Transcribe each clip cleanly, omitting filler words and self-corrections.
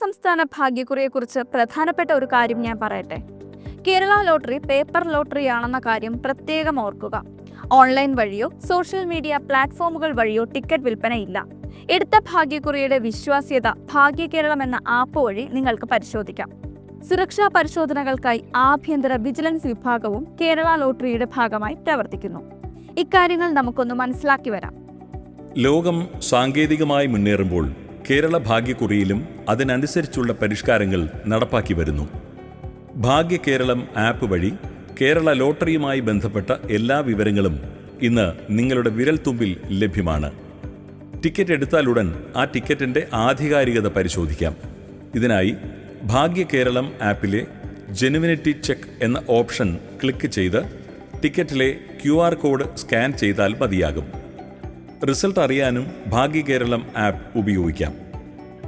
സംസ്ഥാന ഭാഗ്യക്കുറിയെക്കുറിച്ച് പ്രധാനപ്പെട്ട ഒരു കാര്യം ഞാൻ പറയട്ടെ. കേരള ലോട്ടറി പേപ്പർ ലോട്ടറിയാണെന്ന കാര്യം പ്രത്യേകം ഓർക്കുക. ഓൺലൈൻ വഴിയോ സോഷ്യൽ മീഡിയ പ്ലാറ്റ്ഫോമുകൾ വഴിയോ ടിക്കറ്റ് വിൽപ്പനയില്ല. എടുത്ത ഭാഗ്യക്കുറിയുടെ വിശ്വാസ്യത ഭാഗ്യകേരളം എന്ന ആപ്പ് വഴി നിങ്ങൾക്ക് പരിശോധിക്കാം. സുരക്ഷാ പരിശോധനകൾക്കായി ആഭ്യന്തര വിജിലൻസ് വിഭാഗവും കേരള ലോട്ടറിയുടെ ഭാഗമായി പ്രവർത്തിക്കുന്നു. ഇക്കാര്യങ്ങൾ നമുക്കൊന്ന് മനസ്സിലാക്കി വരാം. ലോകം സാങ്കേതികമായി മുന്നേറുമ്പോൾ കേരള ഭാഗ്യക്കുറിയിലും അതിനനുസരിച്ചുള്ള പരിഷ്കാരങ്ങൾ നടപ്പാക്കി വരുന്നു. ഭാഗ്യകേരളം ആപ്പ് വഴി കേരള ലോട്ടറിയുമായി ബന്ധപ്പെട്ട എല്ലാ വിവരങ്ങളും ഇന്ന് നിങ്ങളുടെ വിരൽത്തുമ്പിൽ ലഭ്യമാണ്. ടിക്കറ്റ് എടുത്താലുടൻ ആ ടിക്കറ്റിൻ്റെ ആധികാരികത പരിശോധിക്കാം. ഇതിനായി ഭാഗ്യകേരളം ആപ്പിലെ ജെനുവിനിറ്റി ചെക്ക് എന്ന ഓപ്ഷൻ ക്ലിക്ക് ചെയ്ത് ടിക്കറ്റിലെ QR കോഡ് സ്കാൻ ചെയ്താൽ മതിയാകും. റിസൾട്ട് അറിയാനും ഭാഗ്യകേരളം ആപ്പ് ഉപയോഗിക്കാം.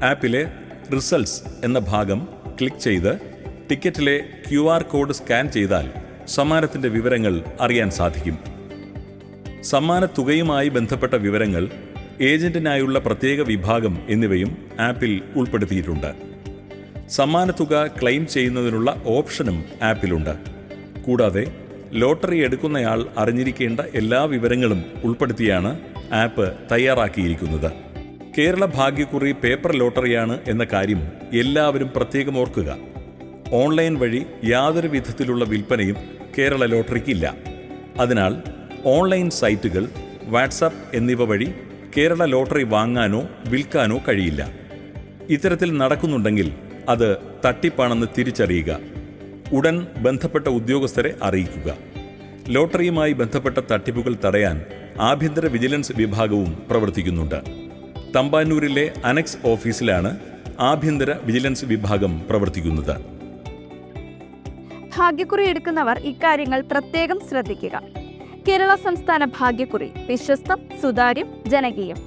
ആപ്പിലെ റിസൾട്ട്സ് എന്ന ഭാഗം ക്ലിക്ക് ചെയ്ത് ടിക്കറ്റിലെ QR കോഡ് സ്കാൻ ചെയ്താൽ സമ്മാനത്തിൻ്റെ വിവരങ്ങൾ അറിയാൻ സാധിക്കും. സമ്മാനത്തുകയുമായി ബന്ധപ്പെട്ട വിവരങ്ങൾ, ഏജന്റിനായുള്ള പ്രത്യേക വിഭാഗം എന്നിവയും ആപ്പിൽ ഉൾപ്പെടുത്തിയിട്ടുണ്ട്. സമ്മാനത്തുക ക്ലെയിം ചെയ്യുന്നതിനുള്ള ഓപ്ഷനും ആപ്പിലുണ്ട്. കൂടാതെ ലോട്ടറി എടുക്കുന്നയാൾ അറിഞ്ഞിരിക്കേണ്ട എല്ലാ വിവരങ്ങളും ഉൾപ്പെടുത്തിയാണ് ആപ്പ് തയ്യാറാക്കിയിരിക്കുന്നത്. കേരള ഭാഗ്യക്കുറി പേപ്പർ ലോട്ടറിയാണ് എന്ന കാര്യം എല്ലാവരും പ്രത്യേകം ഓർക്കുക. ഓൺലൈൻ വഴി യാതൊരു വിധത്തിലുള്ള വിൽപ്പനയും കേരള ലോട്ടറിക്കില്ല. അതിനാൽ ഓൺലൈൻ സൈറ്റുകൾ, വാട്സാപ്പ് എന്നിവ വഴി കേരള ലോട്ടറി വാങ്ങാനോ വിൽക്കാനോ കഴിയില്ല. ഇത്തരത്തിൽ നടക്കുന്നുണ്ടെങ്കിൽ അത് തട്ടിപ്പാണെന്ന് തിരിച്ചറിയുക. ഉടൻ ബന്ധപ്പെട്ട ഉദ്യോഗസ്ഥരെ അറിയിക്കുക. ലോട്ടറിയുമായി ബന്ധപ്പെട്ട തട്ടിപ്പുകൾ തടയാൻ ആഭ്യന്തര വിജിലൻസ് വിഭാഗവും പ്രവർത്തിക്കുന്നുണ്ട്. തമ്പാനൂരിലെ അനക്സ് ഓഫീസിലാണ് ആഭ്യന്തര വിജിലൻസ് വിഭാഗം പ്രവർത്തിക്കുന്നത്. ഭാഗ്യക്കുറി എടുക്കുന്നവർ ഇക്കാര്യങ്ങൾ പ്രത്യേകം ശ്രദ്ധിക്കുക. കേരള സംസ്ഥാന ഭാഗ്യക്കുറി വിശ്വസ്തം, സുതാര്യം, ജനകീയം.